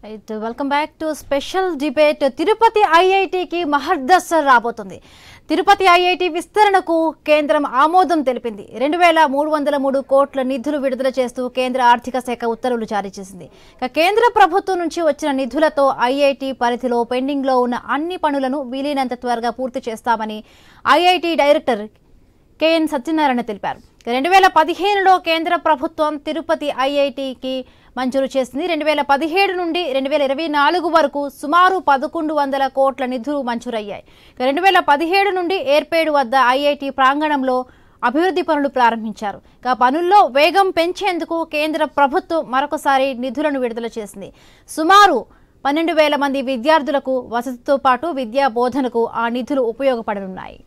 Right, welcome back to special debate. Tirupati ఐఐటికి మహర్దశ రాబోతుంది. తిరుపతి ఐఐటి విస్తరణకు కేంద్రం ఆమోదం తెలిపింది. 2303 కోట్ల నిధులు విడుదల చేస్తూ కేంద్ర ఆర్థిక శాఖ ఉత్తర్వులు జారీ చేసింది. కేంద్ర ప్రభుత్వం నుంచి వచ్చిన నిధులతో ఐఐటి పరిధిలో పెండింగ్ లో ఉన్న అన్ని పనులను వీలైనంత త్వరగా పూర్తి చేస్తామని ఐఐటి డైరెక్టర్ కెఎన్ సత్యనారాయణ తెలిపారు. 2015లో కేంద్ర ప్రభుత్వం తిరుపతి ఐఐటికి మంజూరు చేసింది. 2017 నుండి 2024 వరకు సుమారు 1100 కోట్ల నిధులు మంజూరయ్యాయి. 2017 నుండి ఏర్పేడు వద్ద ఐఐటి ప్రాంగణంలో అభివృద్ధి పనులు ప్రారంభించారు. పనుల్లో వేగం పెంచేందుకు కేంద్ర ప్రభుత్వం మరొకసారి నిధులను విడుదల చేసింది. సుమారు 12,000 మంది విద్యార్థులకు వసతితో పాటు విద్యా బోధనకు ఆ నిధులు ఉపయోగపడనున్నాయి.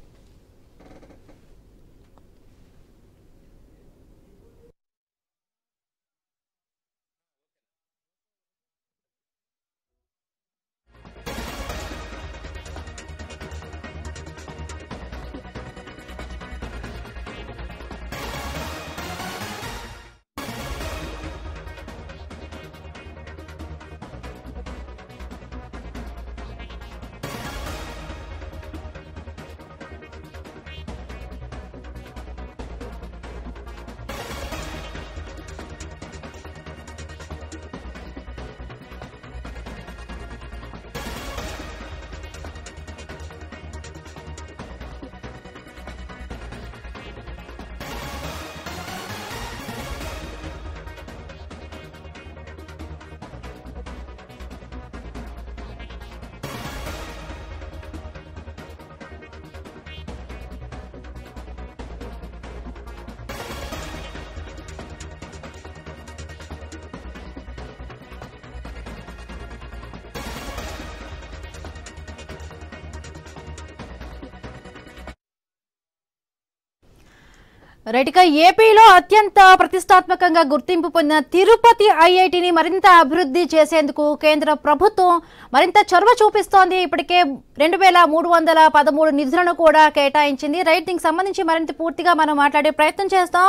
రైట్గా, ఏపీలో అత్యంత ప్రతిష్టాత్మకంగా గుర్తింపు పొందిన తిరుపతి ఐఐటిని మరింత అభివృద్ధి చేసేందుకు కేంద్ర ప్రభుత్వం మరింత చొరవ చూపిస్తోంది. ఇప్పటికే 2313 నిధులను కూడా కేటాయించింది. రైట్, దీనికి సంబంధించి మరింత పూర్తిగా మనం మాట్లాడే ప్రయత్నం చేస్తాం.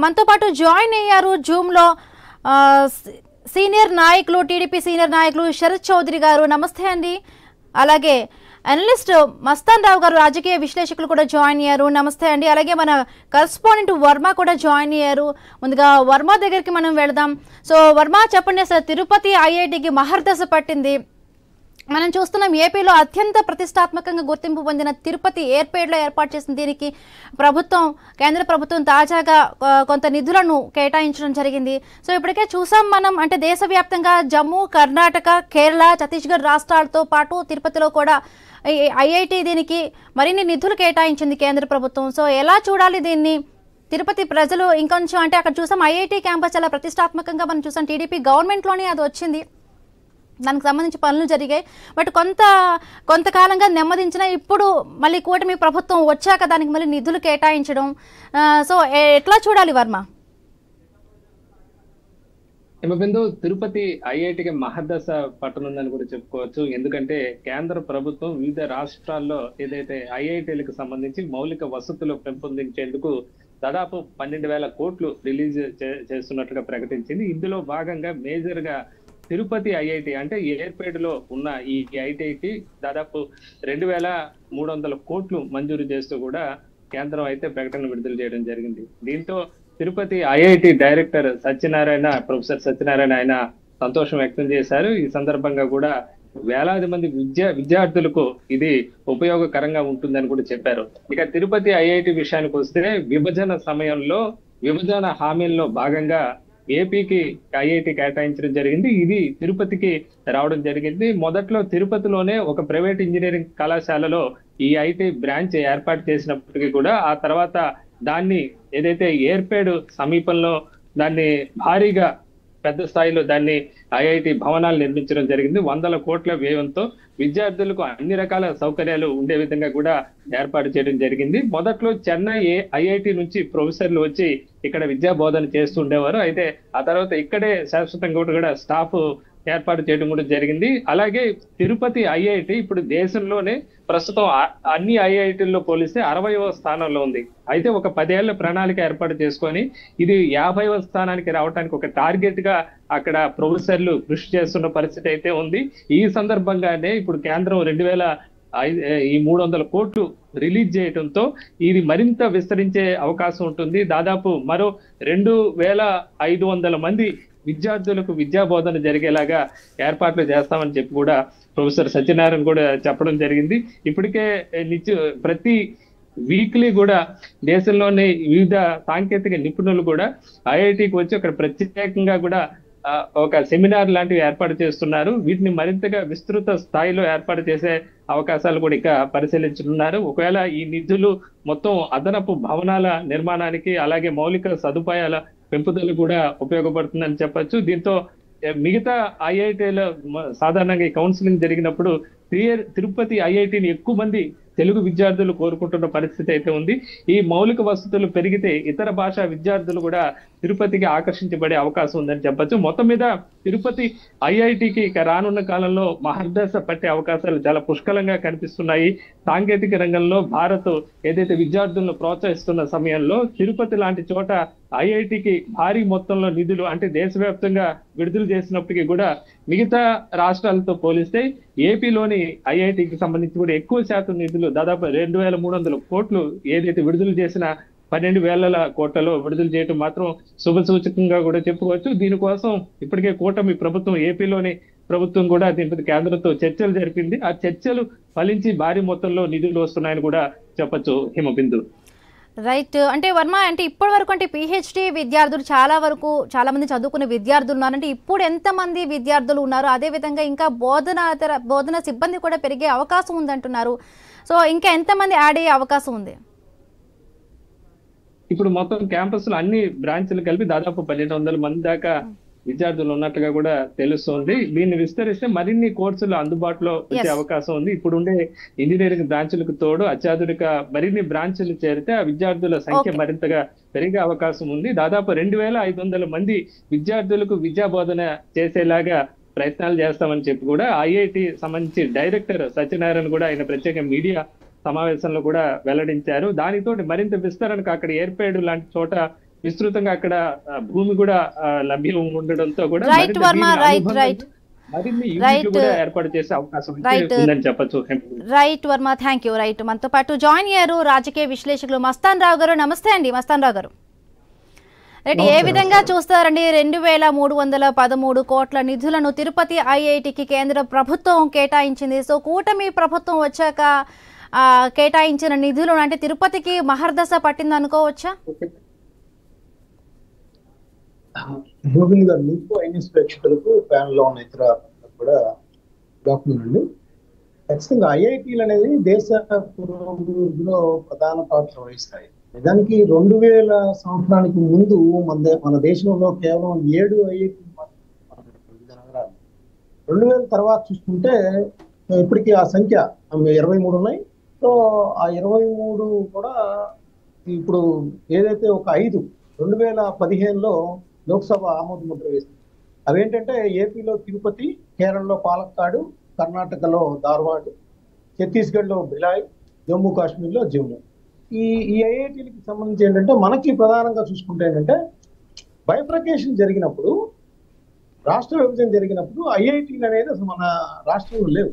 మనతో పాటు జాయిన్ అయ్యారు జూమ్లో సీనియర్ నాయకులు, టీడీపీ సీనియర్ నాయకులు శరత్ చౌదరి గారు. నమస్తే అండి. అలాగే అనలిస్ట్ మస్తాన్ రావు గారు, రాజకీయ విశ్లేషకులు కూడా జాయిన్ అయ్యారు. నమస్తే అండి. అలాగే మన కరెస్పాండెంట్ వర్మ కూడా జాయిన్ అయ్యారు. ముందుగా వర్మ దగ్గరికి మనం వెళదాం. సో వర్మ, చెప్పండి, అసలు తిరుపతి ఐఐటికి మహర్దశ పట్టింది. మనం చూస్తున్నాం ఏపీలో అత్యంత ప్రతిష్టాత్మకంగా గుర్తింపు పొందిన తిరుపతి ఏర్పేడులో ఏర్పాటు చేసిన దీనికి కేంద్ర ప్రభుత్వం తాజాగా కొంత నిధులను కేటాయించడం జరిగింది. సో ఇప్పటికే చూసాం మనం, అంటే దేశవ్యాప్తంగా జమ్మూ, కర్ణాటక, కేరళ, ఛత్తీస్గఢ్ రాష్ట్రాలతో పాటు తిరుపతిలో కూడా ఐఐటి దీనికి మరిన్ని నిధులు కేటాయించింది కేంద్ర ప్రభుత్వం. సో ఎలా చూడాలి దీన్ని? తిరుపతి ప్రజలు ఇంకొంచెం, అంటే అక్కడ చూసాం ఐఐటి క్యాంపస్ చాలా ప్రతిష్టాత్మకంగా మనం చూసాం. టీడీపీ గవర్నమెంట్లోనే అది వచ్చింది, దానికి సంబంధించి పనులు జరిగాయి. బట్ కొంతకాలంగా నెమ్మదించిన ఇప్పుడు మళ్ళీ కూటమి ప్రభుత్వం వచ్చాక దానికి మళ్ళీ నిధులు కేటాయించడం, సో ఎట్లా చూడాలి వర్మ? హిమబిందు, తిరుపతి ఐఐటికి మహర్దశ పట్టనుందని కూడా చెప్పుకోవచ్చు. ఎందుకంటే కేంద్ర ప్రభుత్వం వివిధ రాష్ట్రాల్లో ఏదైతే ఐఐటీలకు సంబంధించి మౌలిక వసతులు పెంపొందించేందుకు దాదాపు 12,000 కోట్లు రిలీజ్ చేస్తున్నట్టుగా ప్రకటించింది. ఇందులో భాగంగా మేజర్ గా తిరుపతి ఐఐటి, అంటే ఏర్పేడులో ఉన్న ఈ ఐఐటికి దాదాపు 2,300 కోట్లు మంజూరు చేస్తూ కూడా కేంద్రం అయితే ప్రకటన విడుదల చేయడం జరిగింది. దీంతో Tirupati IIT director professor Satyanarayana ఆయన సంతోషం వ్యక్తం చేశారు. ఈ సందర్భంగా కూడా వేలాది మంది విద్యార్థులకు ఇది ఉపయోగకరంగా ఉంటుందని కూడా చెప్పారు. ఇక తిరుపతి ఐఐటి విషయానికి వస్తే విభజన సమయంలో విభజన హామీల్లో భాగంగా ఏపీకి ఐఐటి కేటాయించడం జరిగింది. ఇది తిరుపతికి రావడం జరిగింది. మొదట్లో తిరుపతిలోనే ఒక ప్రైవేట్ ఇంజనీరింగ్ కళాశాలలో ఈ ఐఐటి బ్రాంచ్ ఏర్పాటు చేసినప్పటికీ కూడా ఆ తర్వాత దాన్ని ఏదైతే ఏర్పేడు సమీపంలో దాన్ని భారీగా పెద్ద స్థాయిలో దాన్ని ఐఐటి భవనాలు నిర్మించడం జరిగింది. 100 కోట్ల వ్యయంతో విద్యార్థులకు అన్ని రకాల సౌకర్యాలు ఉండే విధంగా కూడా ఏర్పాటు చేయడం జరిగింది. మొదట్లో చెన్నై ఐఐటి నుంచి ప్రొఫెసర్లు వచ్చి ఇక్కడ విద్యా బోధన చేస్తూ ఉండేవారు. అయితే ఆ తర్వాత ఇక్కడే శాశ్వతంగా కూడా స్టాఫ్ ఏర్పాటు చేయడం కూడా జరిగింది. అలాగే తిరుపతి ఐఐటి ఇప్పుడు దేశంలోనే ప్రస్తుతం అన్ని ఐఐటీల్లో పోలిస్తే 60వ స్థానంలో ఉంది. అయితే ఒక 10 ఏళ్ల ప్రణాళిక ఏర్పాటు చేసుకొని ఇది 50వ స్థానానికి రావడానికి ఒక టార్గెట్ గా అక్కడ ప్రొఫెసర్లు కృషి చేస్తున్న పరిస్థితి అయితే ఉంది. ఈ సందర్భంగానే ఇప్పుడు కేంద్రం 300 కోట్లు రిలీజ్ చేయడంతో ఇది మరింత విస్తరించే అవకాశం ఉంటుంది. దాదాపు మరో 2500 మంది విద్యార్థులకు విద్యా బోధన జరిగేలాగా ఏర్పాట్లు చేస్తామని చెప్పి కూడా ప్రొఫెసర్ సత్యనారాయణ కూడా చెప్పడం జరిగింది. ఇప్పటికే ప్రతి వీక్లీ కూడా దేశంలోని వివిధ సాంకేతిక నిపుణులు కూడా ఐఐటికి వచ్చి అక్కడ ప్రత్యేకంగా కూడా ఒక సెమినార్ లాంటివి ఏర్పాటు చేస్తున్నారు. వీటిని మరింతగా విస్తృత స్థాయిలో ఏర్పాటు చేసే అవకాశాలు కూడా ఇక పరిశీలించుతున్నారు. ఒకవేళ ఈ నిధులు మొత్తం అదనపు భవనాల నిర్మాణానికి అలాగే మౌలిక సదుపాయాల పెంపుదల కూడా ఉపయోగపడుతుందని చెప్పొచ్చు. దీంతో మిగతా ఐఐటీలో సాధారణంగా ఈ కౌన్సిలింగ్ జరిగినప్పుడు తిరుపతి ఐఐటిని ఎక్కువ మంది తెలుగు విద్యార్థులు కోరుకుంటున్న పరిస్థితి అయితే ఉంది. ఈ మౌలిక వసతులు పెరిగితే ఇతర భాషా విద్యార్థులు కూడా తిరుపతికి ఆకర్షించబడే అవకాశం ఉందని చెప్పొచ్చు. మొత్తం మీద తిరుపతి ఐఐటికి ఇక రానున్న కాలంలో మహర్దశ పట్టే అవకాశాలు చాలా పుష్కలంగా కనిపిస్తున్నాయి. సాంకేతిక రంగంలో భారత్ ఏదైతే విద్యార్థులను ప్రోత్సహిస్తున్న సమయంలో తిరుపతి లాంటి చోట ఐఐటికి భారీ మొత్తంలో నిధులు అంటే దేశవ్యాప్తంగా విడుదల చేసినప్పటికీ కూడా మిగతా రాష్ట్రాలతో పోలిస్తే ఏపీలోని ఐఐటికి సంబంధించి కూడా ఎక్కువ శాతం నిధులు దాదాపు 2300 కోట్లు ఏదైతే విడుదల చేసిన 12,000 కోట్లలో విడుదల చేయడం మాత్రం శుభ సూచకంగా కూడా చెప్పుకోవచ్చు. దీనికోసం ఇప్పటికే కూటమి ప్రభుత్వం ఏపీలోని ప్రభుత్వం కూడా దీనిపై కేంద్రంతో చర్చలు జరిపింది. ఆ చర్చలు ఫలించి భారీ మొత్తంలో నిధులు వస్తున్నాయని కూడా చెప్పొచ్చు హిమబిందు. రైట్. అంటే వర్మ, అంటే ఇప్పటి వరకు అంటే పిహెచ్డి విద్యార్థులు చాలా మంది చదువుకునే విద్యార్థులు ఉన్నారు. అంటే ఇప్పుడు ఎంతమంది విద్యార్థులు ఉన్నారు? అదేవిధంగా ఇంకా బోధన సిబ్బంది కూడా పెరిగే అవకాశం ఉందంటున్నారు. సో ఇంకా ఎంతమంది యాడ్ అయ్యే అవకాశం ఉంది? ఇప్పుడు మొత్తం క్యాంపస్ లో అన్ని బ్రాంచ్లు కలిపి దాదాపు 1200 మంది దాకా విద్యార్థులు ఉన్నట్లుగా కూడా తెలుస్తోంది. దీన్ని విస్తరిస్తే మరిన్ని కోర్సులు అందుబాటులో వచ్చే అవకాశం ఉంది. ఇప్పుడు ఉండే ఇంజనీరింగ్ బ్రాంచ్లకు తోడు అత్యాధునిక మరిన్ని బ్రాంచ్లు చేరితే ఆ విద్యార్థుల సంఖ్య మరింతగా పెరిగే అవకాశం ఉంది. దాదాపు 2500 మంది విద్యార్థులకు విద్యా బోధన చేసేలాగా ప్రయత్నాలు చేస్తామని చెప్పి కూడా ఐఐటి సంబంధించి డైరెక్టర్ సత్యనారాయణ కూడా ఆయన ప్రత్యేక మీడియా సమావేశంలో కూడా వెల్లడించారు. దానితో మరింత విస్తరణకు అక్కడ ఏర్పేడు లాంటి చోట విస్తృతంగా అక్కడ భూమి కూడా లభ్యం ఉండడంతో కూడా ఏర్పాటు చేసే అవకాశం ఉందని చెప్పొచ్చు. Right Varma, thank you. Right, మనతో పాటు జాయిన్ అయ్యారు రాజకీయ విశ్లేషకులు మస్తాన్ రావు గారు. నమస్తే అండి మస్తాన్ రావు గారు. రైట్, ఏ విధంగా చూస్తారండి 2313 కోట్ల నిధులను తిరుపతి ఐఐటికి కేంద్ర ప్రభుత్వం కేటాయించింది. సో కూటమి ప్రభుత్వం వచ్చాక కేటాయించిన నిధులు అంటే తిరుపతికి మహర్దశ పట్టింది అనుకోవచ్చా? ప్రేక్షకులకు ప్యానల్ లో ఉన్న ఇతర కూడా డాక్యుమెంట్ అండి. ఖచ్చితంగా ఐఐటీలు అనేది దేశ పురోభివృద్ధిలో ప్రధాన పాత్ర వహిస్తాయి. నిజానికి 2000 సంవత్సరానికి ముందు మన దేశంలో కేవలం 7 ఐఐటీ నగరాలు. 2000 తర్వాత చూసుకుంటే ఇప్పటికీ ఆ సంఖ్య 23 ఉన్నాయి. సో ఆ 23 కూడా ఇప్పుడు ఏదైతే ఒక 5 2015లో లోక్సభ ఆమోద ముద్ర వేసింది. అవేంటంటే ఏపీలో తిరుపతి, కేరళలో పాలక్కాడు, కర్ణాటకలో ధార్వాడ్, ఛత్తీస్గఢ్లో భిలాయ్, జమ్మూ కాశ్మీర్లో జమ్మూ. ఈ ఐఐటీలకి సంబంధించి ఏంటంటే మనకి ప్రధానంగా చూసుకుంటే ఏంటంటే బైఫర్కేషన్ జరిగినప్పుడు, రాష్ట్ర విభజన జరిగినప్పుడు ఐఐటీలు అనేది అసలు మన రాష్ట్రంలో లేవు.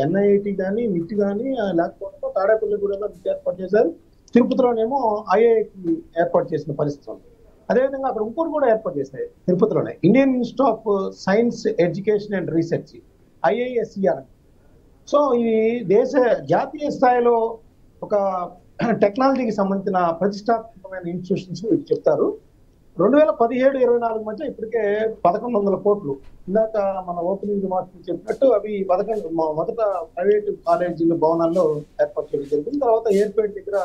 ఎన్ఐఐటి కానీ, నిట్ కానీ, లేకపోతే తాడేపల్లిగూడెంలో ఏర్పాటు చేశారు. తిరుపతిలోనేమో ఐఐటి ఏర్పాటు చేసిన పరిస్థితి ఉంది. అదేవిధంగా అక్కడ ఇంకోటి కూడా ఏర్పాటు చేశాయి తిరుపతిలోనే, Indian institute of science education and research, IISER. So ఇది జాతీయ స్థాయిలో ఒక టెక్నాలజీకి సంబంధించిన ప్రతిష్టాత్మకమైన ఇన్స్టిట్యూషన్స్ చెప్తారు. 2017-24 మధ్య ఇప్పటికే 1100 కోట్లు. ఇందాక మన ఓపెనింగ్ రిమార్క్స్ చెప్పినట్టు అవి మొదట ప్రైవేటు కాలేజీల భవనాల్లో ఏర్పాటు చేయడం జరిగింది. తర్వాత ఎయిర్పోర్ట్ దగ్గర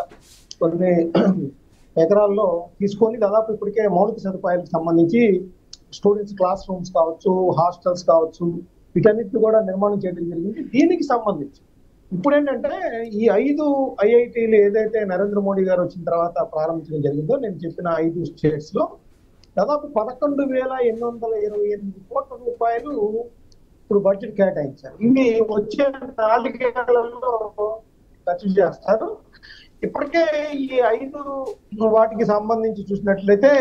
కొన్ని ఎకరాల్లో తీసుకొని దాదాపు ఇప్పటికే మౌలిక సదుపాయాలకు సంబంధించి స్టూడెంట్స్ క్లాస్ రూమ్స్ కావచ్చు, హాస్టల్స్ కావచ్చు, వీటన్నిటిని కూడా నిర్మాణం చేయడం జరిగింది. దీనికి సంబంధించి ఇప్పుడు ఏంటంటే ఈ 5 ఐఐటీలు ఏదైతే నరేంద్ర మోడీ గారు వచ్చిన తర్వాత ప్రారంభించడం జరిగిందో, నేను చెప్పిన 5 స్టేట్స్ లో దాదాపు 11,828 కోట్ల రూపాయలు ఇప్పుడు బడ్జెట్ కేటాయించారు. ఇవి వచ్చే 4 ఏళ్లలో ఖర్చు చేస్తారు. ఇప్పటికే ఈ 5 వాటికి సంబంధించి చూసినట్లయితే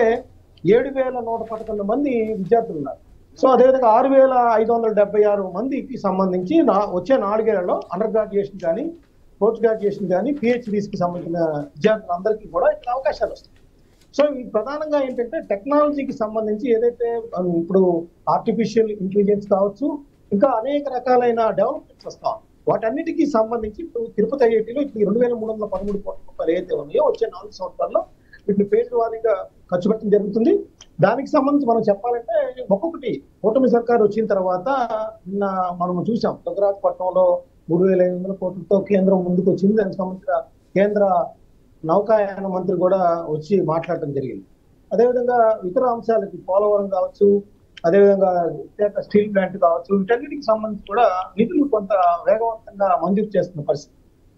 7,111 మంది విద్యార్థులు ఉన్నారు. సో అదేవిధంగా 6,576 మందికి సంబంధించి వచ్చే 4 ఏళ్లలో అండర్ గ్రాడ్యుయేషన్ కానీ, పోస్ట్ గ్రాడ్యుయేషన్ కానీ, PhDs కి సంబంధించిన విద్యార్థులందరికీ కూడా ఇక్కడ అవకాశాలు వస్తాయి. సో ఈ ప్రధానంగా ఏంటంటే టెక్నాలజీకి సంబంధించి ఏదైతే ఇప్పుడు ఆర్టిఫిషియల్ ఇంటెలిజెన్స్ కావచ్చు, ఇంకా అనేక రకాలైన డెవలప్మెంట్స్ వస్తాం, వాటన్నిటికీ సంబంధించి ఇప్పుడు తిరుపతి ఐఐటీలో ఇప్పుడు 2,313 కోట్ల రూపాయలు ఏదైతే ఉన్నాయో వచ్చే 4 సంవత్సరాల్లో వీటిని ఫేజ్ వారీగా ఖర్చు పెట్టడం జరుగుతుంది. దానికి సంబంధించి మనం చెప్పాలంటే ఒక్కొక్కటి కూటమి సర్కారు వచ్చిన తర్వాత నిన్న మనం చూసాం దుగ్గరాజపట్నంలో 3,500 కోట్లతో కేంద్రం ముందుకు వచ్చింది. దానికి సంబంధించిన కేంద్ర నౌకాయాన మంత్రి కూడా వచ్చి మాట్లాడటం జరిగింది. అదేవిధంగా ఇతర అంశాలకి పోలవరం కావచ్చు, అదేవిధంగా స్టీల్ ప్లాంట్ కావచ్చు, వీటన్నిటికి సంబంధించి కూడా నిధులు కొంత వేగవంతంగా మంజూరు చేస్తున్న పరిస్థితి.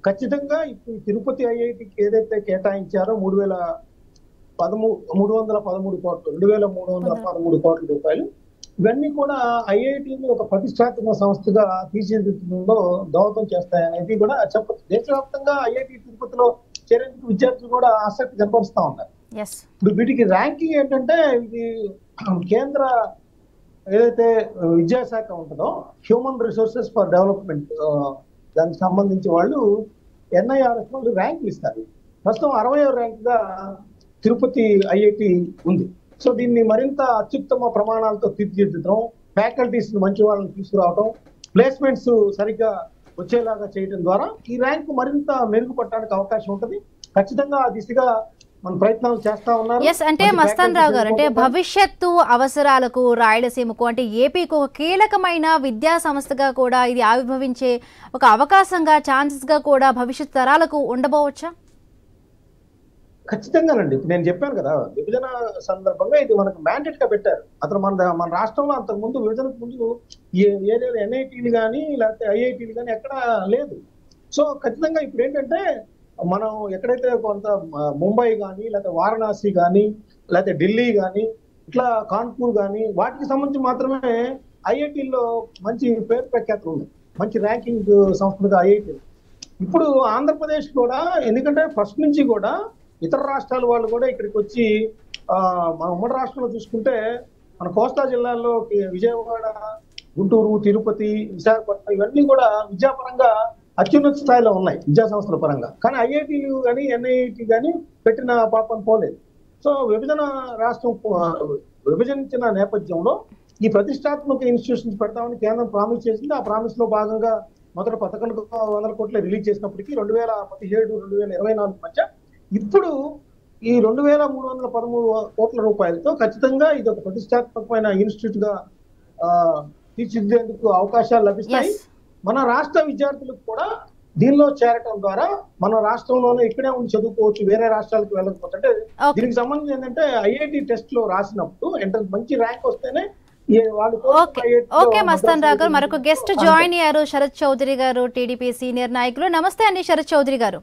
ఖచ్చితంగా ఇప్పుడు తిరుపతి ఐఐటికి ఏదైతే కేటాయించారో 3,313 కోట్లు, 2,313 కోట్ల రూపాయలు, ఇవన్నీ కూడా ఐఐటిని ఒక ప్రతిష్టాత్మక సంస్థగా తీర్చిదిద్దడంలో దోహదం చేస్తాయనేది కూడా చెప్పచ్చు. దేశవ్యాప్తంగా ఐఐటి తిరుపతిలో చేరేందుకు విద్యార్థులు కూడా ఆసక్తి కనపరుస్తూ ఉన్నారు. ఇప్పుడు వీటికి ర్యాంకింగ్ ఏంటంటే ఇది కేంద్ర ఏదైతే విద్యాశాఖ ఉంటుందో హ్యూమన్ రిసోర్సెస్ ఫర్ డెవలప్మెంట్, దానికి సంబంధించి వాళ్ళు NIRF వాళ్ళు ర్యాంకులు ఇస్తారు. ప్రస్తుతం 60వ ర్యాంకుగా తిరుపతి ఐఐటి ఉంది. సో దీన్ని మరింత అత్యుత్తమ ప్రమాణాలతో తీర్చిదిద్దడం, ఫ్యాకల్టీస్ మంచి వాళ్ళని తీసుకురావడం, ప్లేస్మెంట్స్ సరిగ్గా వచ్చేలాగా చేయడం ద్వారా ఈ ర్యాంకు మరింత మెరుగుపడటానికి అవకాశం ఉంటుంది. ఖచ్చితంగా ఆ దిశగా మన ప్రయత్నాలు చేస్తా ఉన్నారు. అంటే మస్తాన్ రావు గారు, అంటే భవిష్యత్తు అవసరాలకు రాయలసీమకు అంటే ఏపీకు ఒక కీలకమైన విద్యా సంస్థగా కూడా ఇది ఆవిర్భవించే ఒక అవకాశంగా, ఛాన్సెస్ గా కూడా భవిష్యత్ తరాలకు ఉండబోవచ్చా? ఖచ్చితంగానండి. ఇప్పుడు నేను చెప్పాను కదా, విభజన సందర్భంగా ఇది మనకు మ్యాండేట్ గా పెట్టారు. అతను మన రాష్ట్రంలో అంతకు ముందు విభజనకు ముందు ఏరియాలో NITలు కానీ లేకపోతే IITలు కానీ ఎక్కడ లేదు. సో ఖచ్చితంగా ఇప్పుడు ఏంటంటే మనం ఎక్కడైతే కొంత ముంబై కానీ లేకపోతే వారణాసి కానీ లేకపోతే ఢిల్లీ కానీ ఇట్లా కాన్పూర్ కానీ వాటికి సంబంధించి మాత్రమే ఐఐటీల్లో మంచి పేరు ప్రఖ్యాతులు ఉన్నాయి, మంచి ర్యాంకింగ్ సంస్థలుగా ఐఐటీ. ఇప్పుడు ఆంధ్రప్రదేశ్ కూడా, ఎందుకంటే ఫస్ట్ నుంచి కూడా ఇతర రాష్ట్రాల వాళ్ళు కూడా ఇక్కడికి వచ్చి మన ఉమ్మడి రాష్ట్రంలో చూసుకుంటే మన కోస్తా జిల్లాల్లో విజయవాడ, గుంటూరు, తిరుపతి, విశాఖపట్నం ఇవన్నీ కూడా విద్యాపరంగా అత్యున్నత స్థాయిలో ఉన్నాయి విద్యా సంస్థల పరంగా. కానీ ఐఐటీలు కానీ NIT కానీ పెట్టిన పాపం పోలేదు. సో విభజించిన నేపథ్యంలో ఈ ప్రతిష్టాత్మక ఇన్స్టిట్యూషన్స్ పెడతామని కేంద్రం ప్రామిస్ చేసింది. ఆ ప్రామిస్ లో భాగంగా మొదట 1100 కోట్ల రిలీజ్ చేసినప్పటికీ 2017-2024 మధ్య ఇప్పుడు ఈ 2,313 కోట్ల రూపాయలతో ఖచ్చితంగా ఇది ఒక ప్రతిష్టాత్మకమైన ఇన్స్టిట్యూట్ గా తీర్చిదిద్దేందుకు అవకాశాలు లభిస్తాయి. మన రాష్ట్ర విద్యార్థులకు కూడా దీనిలో చేరటం ద్వారా మన రాష్ట్రంలోనే ఇక్కడే ఉండి చదువుకోవచ్చు, వేరే రాష్ట్రాలకు వెళ్ళకపోవచ్చు. అంటే దీనికి సంబంధించి ఏంటంటే ఐఐటి టెస్ట్ లో రాసినప్పుడు ఎంట్రన్స్ మంచి ర్యాంక్ వస్తేనే వాళ్ళు. ఓకే మస్తాన్ రావు గారు, మరొక గెస్ట్ జాయిన్ అయ్యారు శరత్ చౌదరి గారు, టీడీపీ సీనియర్ నాయకులు. నమస్తే అండి శరత్ చౌదరి గారు.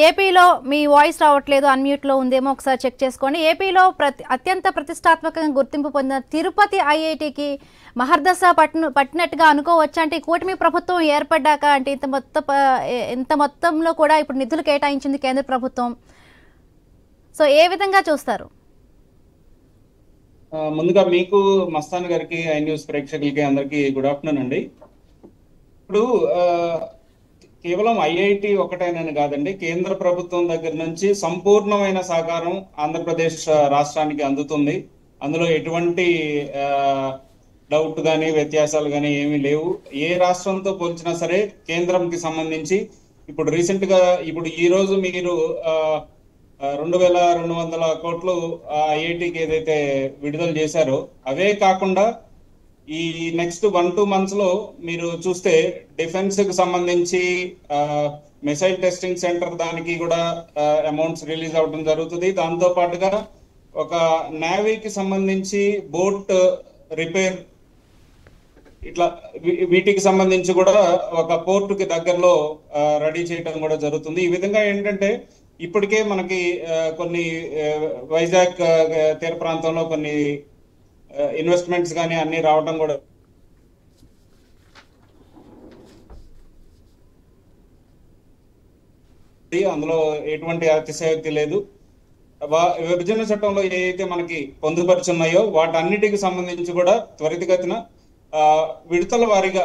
ఏపీలో మీ వాయిస్ రావట్లేదు, అన్మ్యూట్ లో ఉందేమో ఒకసారి చెక్ చేసుకోండి. ఏపీలో అత్యంత ప్రతిష్టాత్మకంగా గుర్తింపు పొందిన తిరుపతి ఐఐటికి మహర్దశ పట్టినట్టుగా అనుకోవచ్చు. అంటే కూటమి ప్రభుత్వం ఏర్పడ్డాక అంటే ఇంత మొత్తంలో కూడా ఇప్పుడు నిధులు కేటాయించింది కేంద్ర ప్రభుత్వం. సో ఏ విధంగా చూస్తారు? ముందుగా మీకు, మస్తాన్ గారికి, ఐ న్యూస్ ప్రేక్షకులకి అందరికీ గుడ్ ఆఫ్టర్నూన్ అండి. ఇప్పుడు కేవలం ఐఐటి ఒకటేనని కాదండి, కేంద్ర ప్రభుత్వం దగ్గర నుంచి సంపూర్ణమైన సహకారం ఆంధ్రప్రదేశ్ రాష్ట్రానికి అందుతుంది. అందులో ఎటువంటి డౌట్ కానీ వ్యత్యాసాలు కానీ ఏమీ లేవు. ఏ రాష్ట్రంతో పోల్చినా సరే కేంద్రంకి సంబంధించి ఇప్పుడు రీసెంట్ గా ఇప్పుడు ఈ రోజు మీరు 2,200 కోట్లు ఐఐటికి ఏదైతే విడుదల చేశారో అవే కాకుండా ఈ నెక్స్ట్ 1-2 months లో మీరు చూస్తే డిఫెన్స్ కి సంబంధించి మిసైల్ టెస్టింగ్ సెంటర్ దానికి కూడా అమౌంట్స్ రిలీజ్ అవడం జరుగుతుంది. దాంతో పాటుగా ఒక నేవీకి సంబంధించి బోట్ రిపేర్ ఇట్లా వీటికి సంబంధించి కూడా ఒక పోర్ట్ కి దగ్గరలో రెడీ చేయడం కూడా జరుగుతుంది. ఈ విధంగా ఏంటంటే ఇప్పటికే మనకి కొన్ని వైజాగ్ తీర ప్రాంతంలో కొన్ని ఇన్వెస్ట్మెంట్స్ కానీ అన్ని రావడం కూడా అందులో ఎటువంటి అతిశయోక్తి లేదు. విభజన చట్టంలో ఏవైతే మనకి పొందుపరుచున్నాయో వాటన్నిటికి సంబంధించి కూడా త్వరితగతిన విడతల వారీగా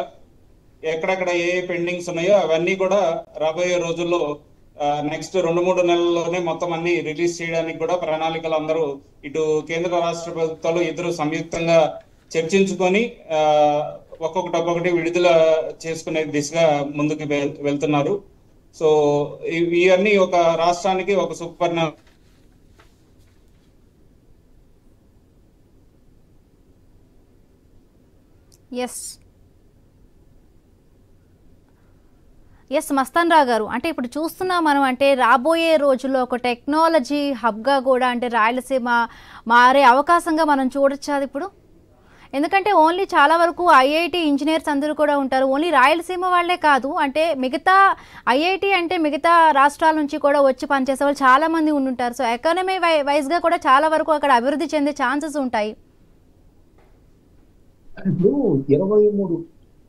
ఎక్కడెక్కడ ఏ పెండింగ్స్ ఉన్నాయో అవన్నీ కూడా రాబోయే రోజుల్లో నెక్స్ట్ 2-3 నెలల్లోనే మొత్తం అన్ని రిలీజ్ చేయడానికి కూడా ప్రణాళికలు అందరూ ఇటు కేంద్ర రాష్ట్ర ప్రభుత్వాలు ఇద్దరు సంయుక్తంగా చర్చించుకొని ఒక్కొక్కటి విడుదల చేసుకునే దిశగా ముందుకు వెళ్తున్నారు. సో ఇవన్నీ ఒక రాష్ట్రానికి ఒక సుపరిణామం. ఎస్ మస్తాన్ రావు గారు, అంటే ఇప్పుడు చూస్తున్నాం మనం, అంటే రాబోయే రోజుల్లో ఒక టెక్నాలజీ హబ్గా కూడా అంటే రాయలసీమ మారే అవకాశంగా మనం చూడొచ్చా ఇప్పుడు? ఎందుకంటే ఓన్లీ చాలా వరకు ఐఐటి ఇంజనీర్స్ అందరూ కూడా ఉంటారు. ఓన్లీ రాయలసీమ వాళ్ళే కాదు, అంటే మిగతా ఐఐటి అంటే మిగతా రాష్ట్రాల నుంచి కూడా వచ్చి పనిచేసే వాళ్ళు చాలా మంది ఉండుంటారు. సో ఎకానమీ వైజ్గా కూడా చాలా వరకు అక్కడ అభివృద్ధి చెందే ఛాన్సెస్ ఉంటాయి. ఇప్పుడు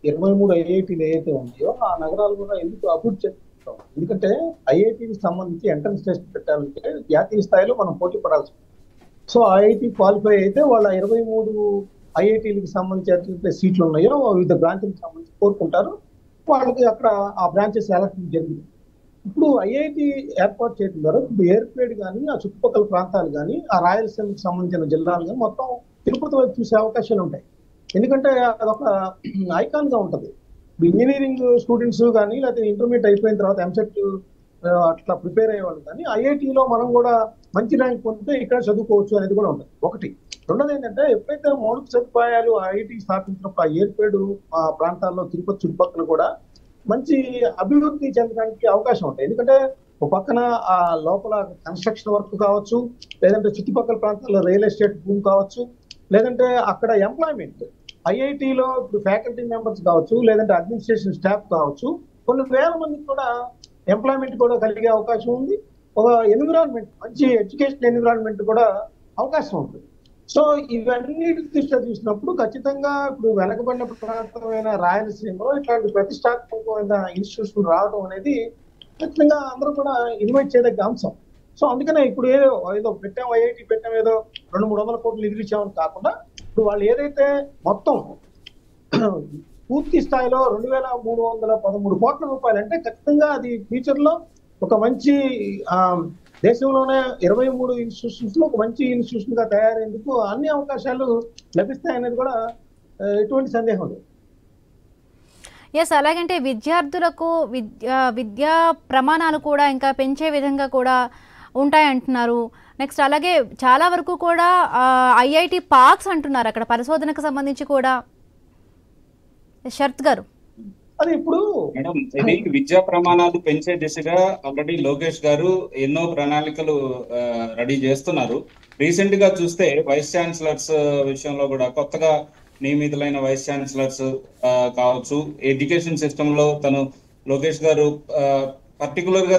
23 ఐఐటీలు ఏదైతే ఉన్నాయో ఆ నగరాలు కూడా ఎందుకు అభివృద్ధి చెందుతాం? ఎందుకంటే ఐఐటీకి సంబంధించి ఎంట్రన్స్ టెస్ట్ పెట్టాలంటే జాతీయ స్థాయిలో మనం పోటీ పడాల్సి ఉంటుంది. సో ఐఐటి క్వాలిఫై అయితే వాళ్ళ 23 ఐఐటీలకు సంబంధించిన సీట్లు ఉన్నాయో వివిధ బ్రాంచ్లకు సంబంధించి కోరుకుంటారు. వాళ్ళకి అక్కడ ఆ బ్రాంచెస్ ఎలక్షన్ జరిగింది. ఇప్పుడు ఐఐటి ఏర్పాటు చేయడం ద్వారా ఇప్పుడు ఏర్పేడ్ కానీ ఆ చుట్టుపక్కల ప్రాంతాలు కానీ ఆ రాయలసీమకు సంబంధించిన జిల్లాలు కానీ మొత్తం తిరుపతి వైపు చూసే అవకాశాలు ఉంటాయి. ఎందుకంటే అదొక ఐకాన్ గా ఉంటుంది. ఇంజనీరింగ్ స్టూడెంట్స్ కానీ లేకపోతే ఇంటర్మీడియట్ అయిపోయిన తర్వాత ఎంసెట్ అట్లా ప్రిపేర్ అయ్యేవాళ్ళు కానీ ఐఐటిలో మనం కూడా మంచి ర్యాంక్ పొందితే ఇక్కడ చదువుకోవచ్చు అనేది కూడా ఉంటుంది ఒకటి. రెండోది ఏంటంటే ఎప్పుడైతే మౌలిక సదుపాయాలు ఐఐటి స్థాపించినప్పుడు ఆ ఏర్పేడు ఆ ప్రాంతాల్లో తిరుపతి చుట్టుపక్కల కూడా మంచి అభివృద్ధి చెందడానికి అవకాశం ఉంటాయి. ఎందుకంటే ఒక పక్కన ఆ లోపల కన్స్ట్రక్షన్ వర్క్ కావచ్చు, లేదంటే చుట్టుపక్కల ప్రాంతాల్లో రియల్ ఎస్టేట్ భూమి కావచ్చు, లేదంటే అక్కడ ఎంప్లాయ్మెంట్ ఐఐటిలో ఇప్పుడు ఫ్యాకల్టీ మెంబర్స్ కావచ్చు, లేదంటే అడ్మినిస్ట్రేషన్ స్టాఫ్ కావచ్చు, కొన్ని వేల మందికి కూడా ఎంప్లాయ్మెంట్ కూడా కలిగే అవకాశం ఉంది. ఒక ఎన్విరాన్మెంట్, మంచి ఎడ్యుకేషన్ ఎన్విరాన్మెంట్ కూడా అవకాశం ఉంటుంది. సో ఇవన్నీ దృష్ట్యా చూసినప్పుడు ఖచ్చితంగా ఇప్పుడు వెనకబడిన ప్రాంతమైన రాయలసీమలో ఇట్లాంటి ప్రతిష్టాత్మకమైన ఇన్స్టిట్యూషన్ రావడం అనేది ఖచ్చితంగా అందరూ కూడా ఇన్వైట్ చేయదగ్గ అంశం. సో అందుకనే ఇప్పుడు ఏదో పెట్టాం, ఐఐటి పెట్టాం, ఏదో 200-300 కోట్లు నిధులు ఇచ్చామని కాకుండా ఇప్పుడు వాళ్ళు ఏదైతే మొత్తం పూర్తి స్థాయిలో 2,313 కోట్ల రూపాయలు అంటే ఖచ్చితంగా అది ఫ్యూచర్ లో ఒక మంచి దేశంలోనే 23 ఇన్స్టిట్యూషన్స్ లో ఒక మంచి ఇన్స్టిట్యూషన్ గా తయారయ్యేందుకు అన్ని అవకాశాలు లభిస్తాయనేది కూడా ఎటువంటి సందేహం లేదు. ఎస్, అలాగంటే విద్యార్థులకు విద్యా ప్రమాణాలు కూడా ఇంకా పెంచే విధంగా కూడా ఉంటాయంటున్నారు. నెక్స్ట్ అలాగే చాలా వరకు కూడా ఐఐటి పార్క్స్ అంటున్నారు అక్కడ పరిశోధనకు సంబంధించి కూడా. శరత్ గారు, అది ఇప్పుడు మేడం ఇది విద్యా ప్రమాణాలు పెంచే దిశగా ఆల్రెడీ లోకేష్ గారు ఎన్నో ప్రణాళికలు రెడీ చేస్తున్నారు. రీసెంట్ గా చూస్తే వైస్ ఛాన్సలర్స్ విషయంలో కూడా కొత్తగా నియమితులైన వైస్ ఛాన్సలర్స్ కావచ్చు, ఎడ్యుకేషన్ సిస్టమ్ లో తను లోకేష్ గారు పర్టికులర్ గా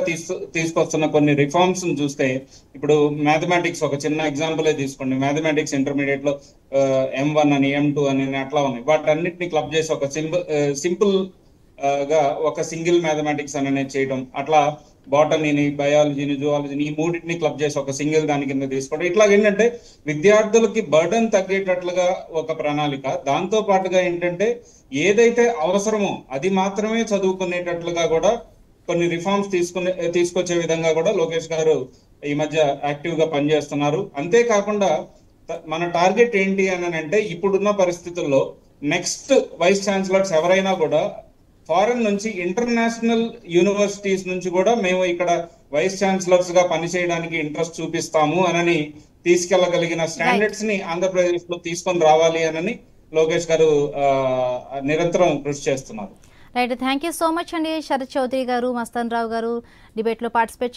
తీసుకొస్తున్న కొన్ని రిఫార్మ్స్ చూస్తే, ఇప్పుడు మ్యాథమెటిక్స్ ఒక చిన్న ఎగ్జాంపుల్ తీసుకోండి. మ్యాథమెటిక్స్ ఇంటర్మీడియట్ లో M1 అని M2 అని అట్లా ఉన్నాయి. వాటన్నిటిని క్లబ్ చేసి ఒక సింపుల్ గా ఒక సింగిల్ మ్యాథమెటిక్స్ అనేది చేయడం, అట్లా బాటనీని, బయాలజీని, జువాలజీని ఈ మూడింటిని క్లబ్ చేసి ఒక సింగిల్ దాని కింద తీసుకోవడం. ఇట్లా ఏంటంటే విద్యార్థులకి బర్డన్ తగ్గేటట్లుగా ఒక ప్రణాళిక, దాంతో పాటుగా ఏంటంటే ఏదైతే అవసరమో అది మాత్రమే చదువుకునేటట్లుగా కూడా కొన్ని రిఫార్మ్స్ తీసుకొచ్చే విధంగా కూడా లోకేష్ గారు ఈ మధ్య యాక్టివ్ గా పనిచేస్తున్నారు. అంతేకాకుండా మన టార్గెట్ ఏంటి అని అంటే ఇప్పుడున్న పరిస్థితుల్లో నెక్స్ట్ వైస్ ఛాన్సలర్స్ ఎవరైనా కూడా ఫారెన్ నుంచి, ఇంటర్నేషనల్ యూనివర్సిటీస్ నుంచి కూడా మేము ఇక్కడ వైస్ ఛాన్సలర్స్ గా పనిచేయడానికి ఇంట్రెస్ట్ చూపిస్తాము అని తీసుకెళ్లగలిగిన స్టాండర్డ్స్ ని ఆంధ్రప్రదేశ్ లో తీసుకొని రావాలి అని లోకేష్ గారు నిరంతరం కృషి చేస్తున్నారు. Right, thank you so much అండి శరత్ చౌదరి గారు, మస్తాన్ రావు గారు డిబేట్ లో పార్టిసిపేట్